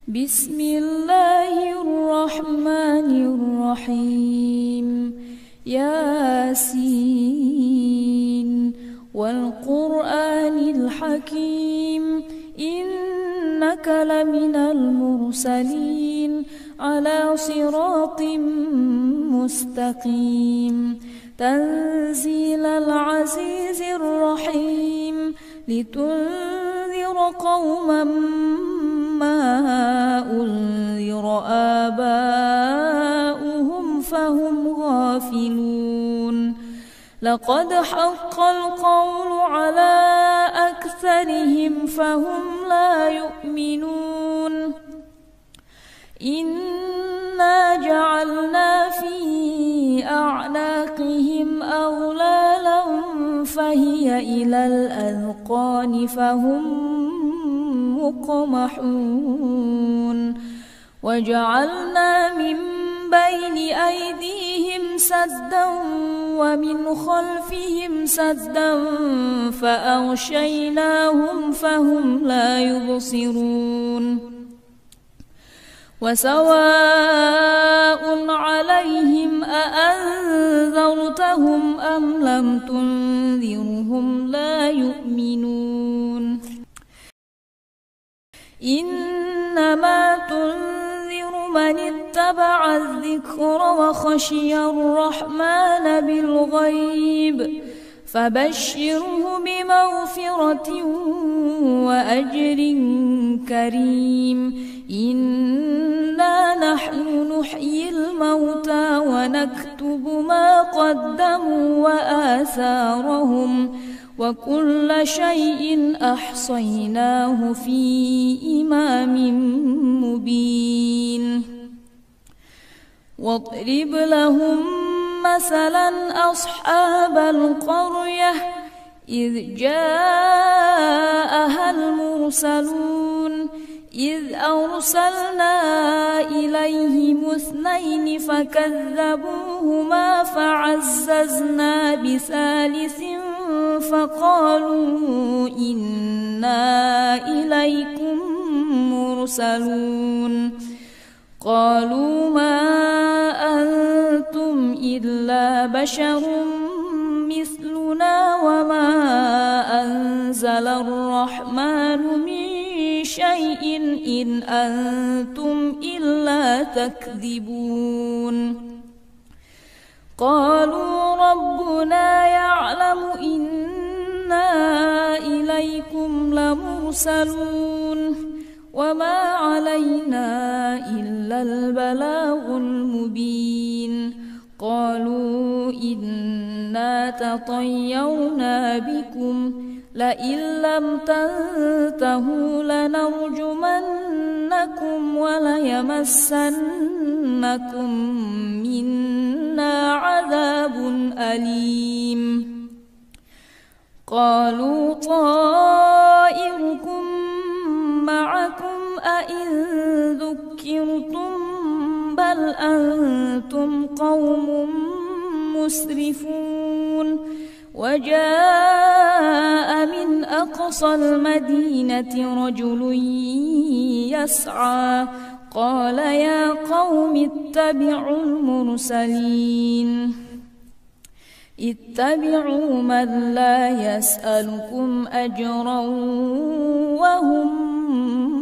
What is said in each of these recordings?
بسم الله الرحمن الرحيم. ياسين والقرآن الحكيم إنك لمن المرسلين على صراط مستقيم تنزيل العزيز الرحيم لتنذر قوما ما أنذر آباؤهم فهم غافلون لقد حق القول على أكثرهم فهم لا يؤمنون إنا جعلنا في أعناقهم أغلالا فهي إلى الأذقان فهم مقمحون وجعلنا من بين أيديهم سدا ومن خلفهم سدا فأغشيناهم فهم لا يبصرون وسواء عليهم أأنذرتهم أم لم تنذرهم لا يؤمنون إنما تنذر من اتبع الذكر وخشي الرحمن بالغيب فبشره بمغفرة وأجر كريم إنا نحن نحيي الموتى ونكتب ما قدموا وآثارهم وكل شيء أحصيناه في إمام مبين واضرب لهم مثلا أصحاب القرية إذ جاءها المرسلون إذ أرسلنا إليهم اثنين فكذبوهما فعززنا بثالث فقالوا إنا إليكم مرسلون قالوا ما أنتم إلا بشر مثلنا وما أنزل الرحمن من شيء إن أنتم إلا تكذبون قالوا ربنا يعلم إنا إليكم لمرسلون وما علينا إلا البلاغ المبين قالوا إنا تطيرنا بكم لئن لم تنتهوا لنرجمنكم وليمسنكم منا عذاب أليم قالوا طائركم معكم أئن ذكرتم بل أنتم قوم مسرفون وجاء من أقصى المدينة رجل يسعى قال يا قوم اتبعوا المرسلين اتبعوا من لا يسألكم أجرا وهم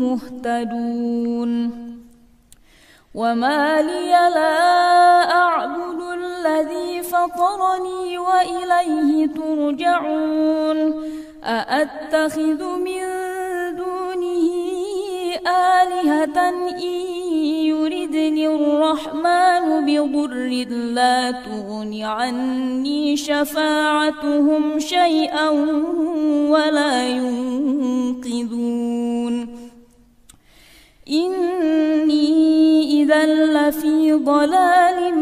مهتدون وما لي لا أعبد الذي فطرني وإليه ترجعون أأتخذ من دونه آلهة إن يردني الرحمن بضر لا تغن عني شفاعتهم شيئا ولا ينقذون إني إذا لفي ضلال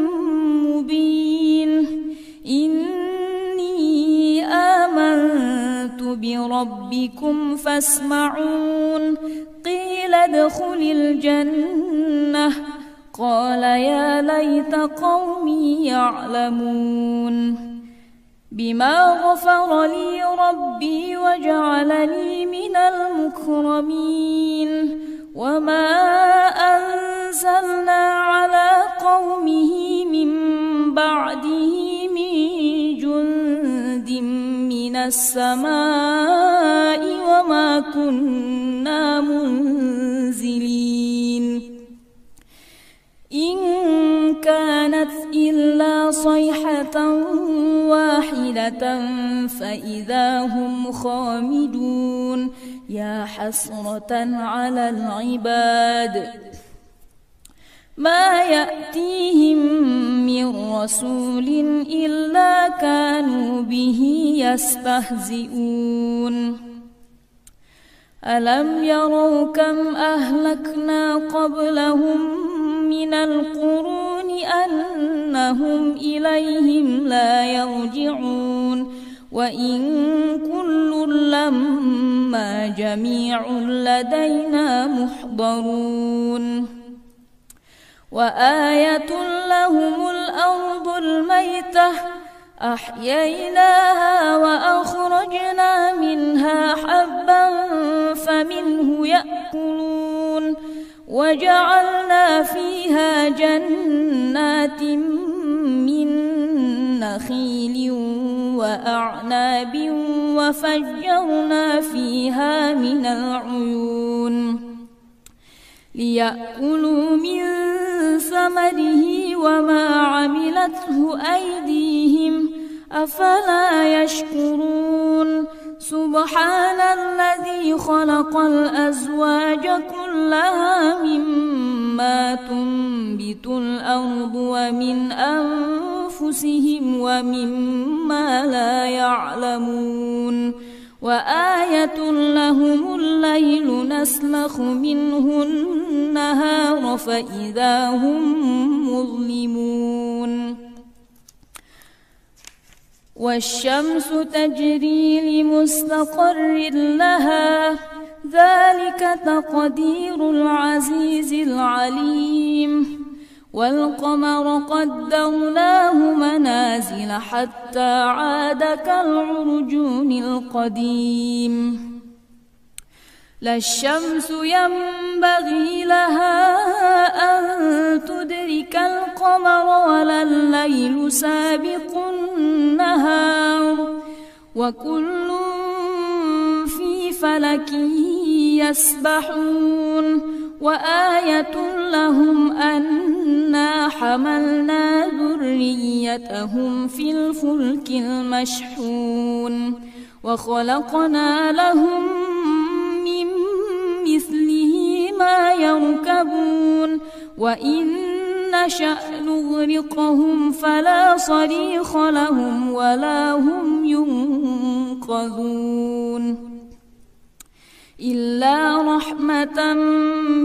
مبين إني آمنت بربكم فاسمعون قيل ادخل الجنة قال يا ليت قومي يعلمون بما غفر لي ربي وجعلني من المكرمين وما السماء وما كنا منزلين إن كانت إلا صيحة واحدة فإذا هم خامدون يا حسرة على العباد ما يأتيهم من رسول إلا كانوا به يستهزئون ألم يروا كم أهلكنا قبلهم من القرون أنهم إليهم لا يرجعون وإن كل لما جميع لدينا محضرون وآية لهم الأرض الميتة أحييناها وأخرجنا منها حبا فمنه يأكلون وجعلنا فيها جنات من نخيل وأعناب وفجرنا فيها من العيون ليأكلوا من ثمره وما عملته أيديهم أفلا يشكرون سبحان الذي خلق الأزواج كلها مما تنبت الأرض ومن أنفسهم ومما لا يعلمون وآية لهم الليل نسلخ منه النهار فإذا هم مظلمون والشمس تجري لمستقر لها ذلك تقدير العزيز العليم والقمر قدرناه منازل حتى عاد كالعرجون القديم لا الشمس ينبغي لها أن تدرك القمر ولا الليل سابق النهار وكل في فلك يسبحون وآية لهم أنا حملنا ذريتهم في الفلك المشحون وخلقنا لهم من مثله ما يركبون وإن نشأ نغرقهم فلا صريخ لهم ولا هم ينقذون إلا رحمة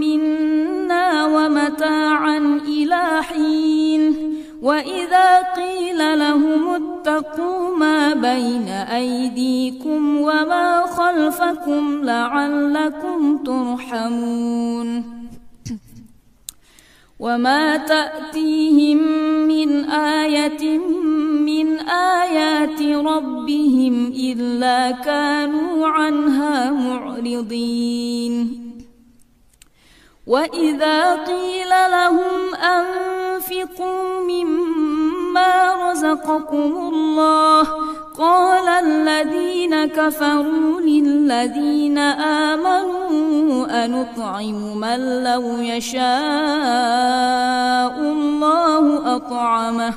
منا ومتاعا إلى حين وإذا قيل لهم اتقوا ما بين أيديكم وما خلفكم لعلكم ترحمون وما تأتيهم من آية من آيات ربهم إلا كانوا عنها معرضين وإذا قيل لهم أنفقوا مما رزقكم الله قال الذين كفروا للذين آمنوا أنطعم من لو يشاء الله أطعمه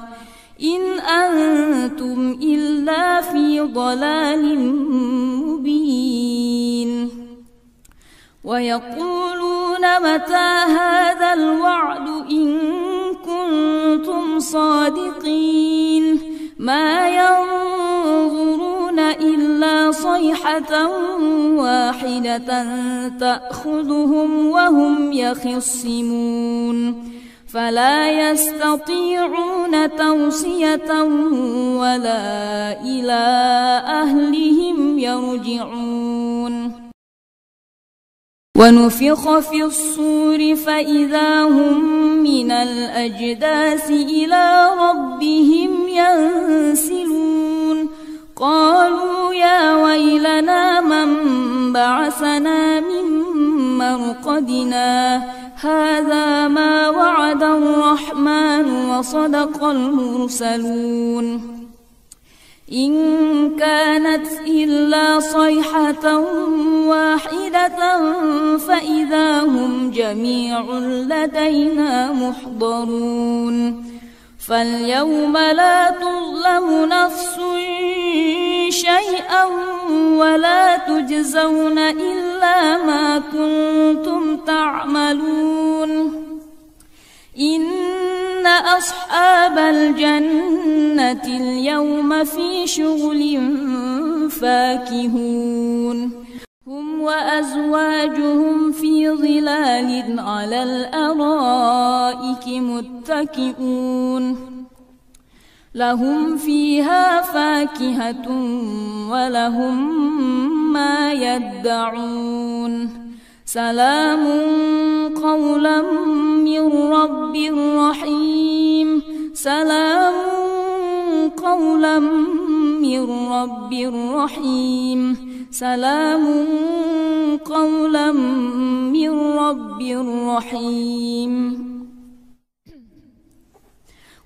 إن أنتم إلا في ضلال مبين ويقولون متى هذا الوعد إن كنتم صادقين ما ينظرون إلا صيحة واحدة تأخذهم وهم يخصمون فلا يستطيعون توصية ولا إلى أهلهم يرجعون ونفخ في الصور فإذا هم من الأجداث إلى ربهم ينسلون قالوا يا ويلنا من بعثنا من مرقدنا هذا ما وعد الرحمن وصدق المرسلون إن كانت إلا صيحة واحدة فإذا هم جميع لدينا محضرون فاليوم لا تظلم نفس شيئا ولا تجزون إلا ما كنتم تعملون إن أصحاب الجنة اليوم في شغل فاكهون هم وأزواجهم في ظلال على الأرائك متكئون لهم فيها فاكهة ولهم ما يدعون سلام قولا من رب رحيم سلام قولا من رب رحيم سلام قولا من رب رحيم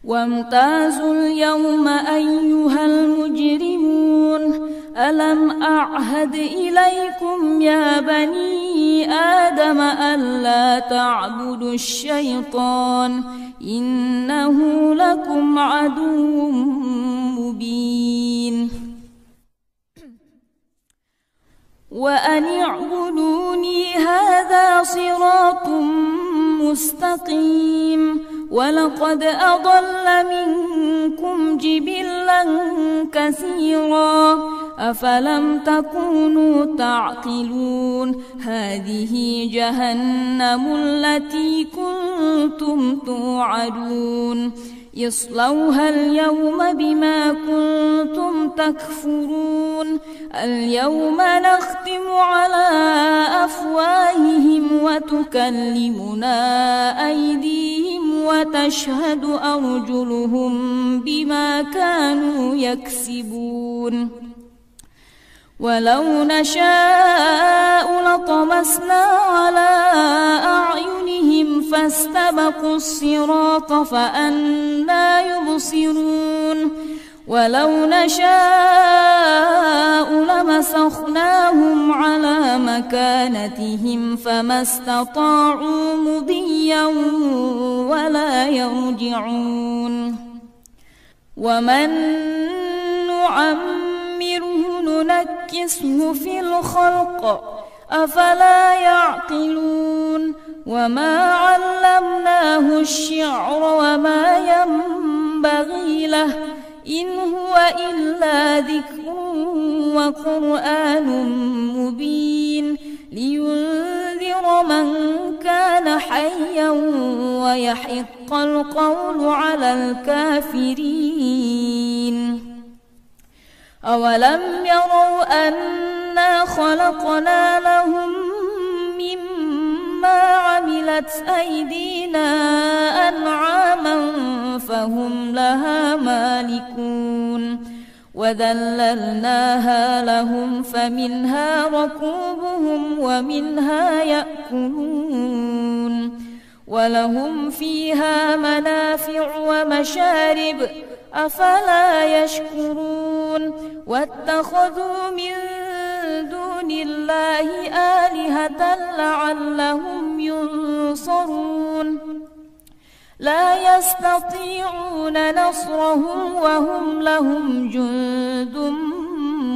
وامتازوا اليوم أيها المجرمون ألم أعهد إليكم يا بني آدم ألا تعبدوا الشيطان إنه لكم عدو مبين وأن اعبدوني هذا صراط مستقيم ولقد أضل منكم جبلا كثيرا أفلم تكونوا تعقلون هذه جهنم التي كنتم توعدون اصلوها اليوم بما كنتم تكفرون اليوم نختم على أفواههم وتكلمنا أيديهم وتشهد أرجلهم بما كانوا يكسبون ولو نشاء لطمسنا على أعينهم فاستبقوا الصراط فأنى يبصرون ولو نشاء لمسخناهم على مكانتهم فما استطاعوا مضيا ولا يرجعون ومن نعمره ننكسه في الخلق أفلا يعقلون وما علمناه الشعر وما ينبغي له إن هو إلا ذكر وقرآن مبين لينذر من كان حيا ويحق القول على الكافرين أولم يروا أنا خلقنا لهم مما عملت أيدينا أنعاما فهم لها مالكون وذللناها لهم فمنها ركوبهم ومنها يأكلون ولهم فيها منافع ومشارب أفلا يشكرون واتخذوا من دون الله آلهة لعلهم ينصرون لا يستطيعون نصرهم وهم لهم جند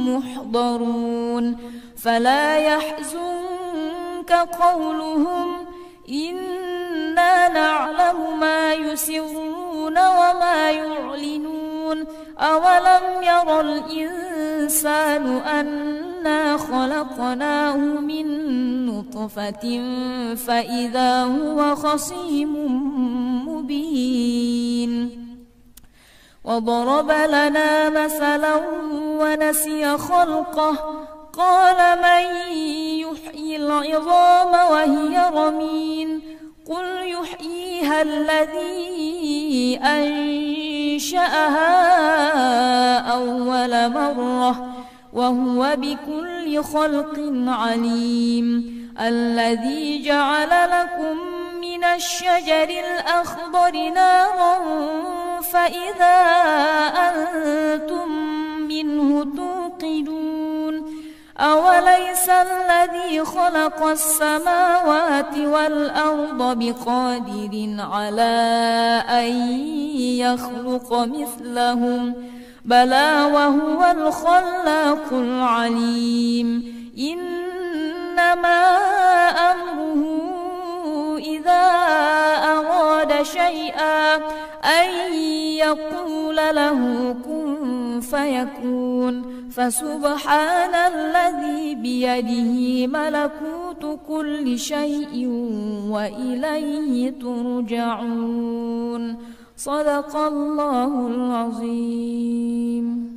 محضرون فلا يحزنك قولهم إنا نعلم ما يسرون وما يعلنون أولم ير الإنسان أنا خلقناه من نطفة فإذا هو خصيم مبين وضرب لنا مثلا ونسي خلقه قال من يحيي العظام وهي رميم قل يحييها الذي أنشأها أول مرة وهو بكل خلق عليم الذي جعل لكم من الشجر الأخضر نارا فإذا أنتم منه توقدون أوليس الذي خلق السماوات والأرض بقادر على أن يخلق مثلهم بلى وهو الخلاق العليم إنما أمره إذا أراد شيئا أن يقول له كن فيكون فسبحان الذي بيده ملكوت كل شيء وإليه ترجعون صدق الله العظيم.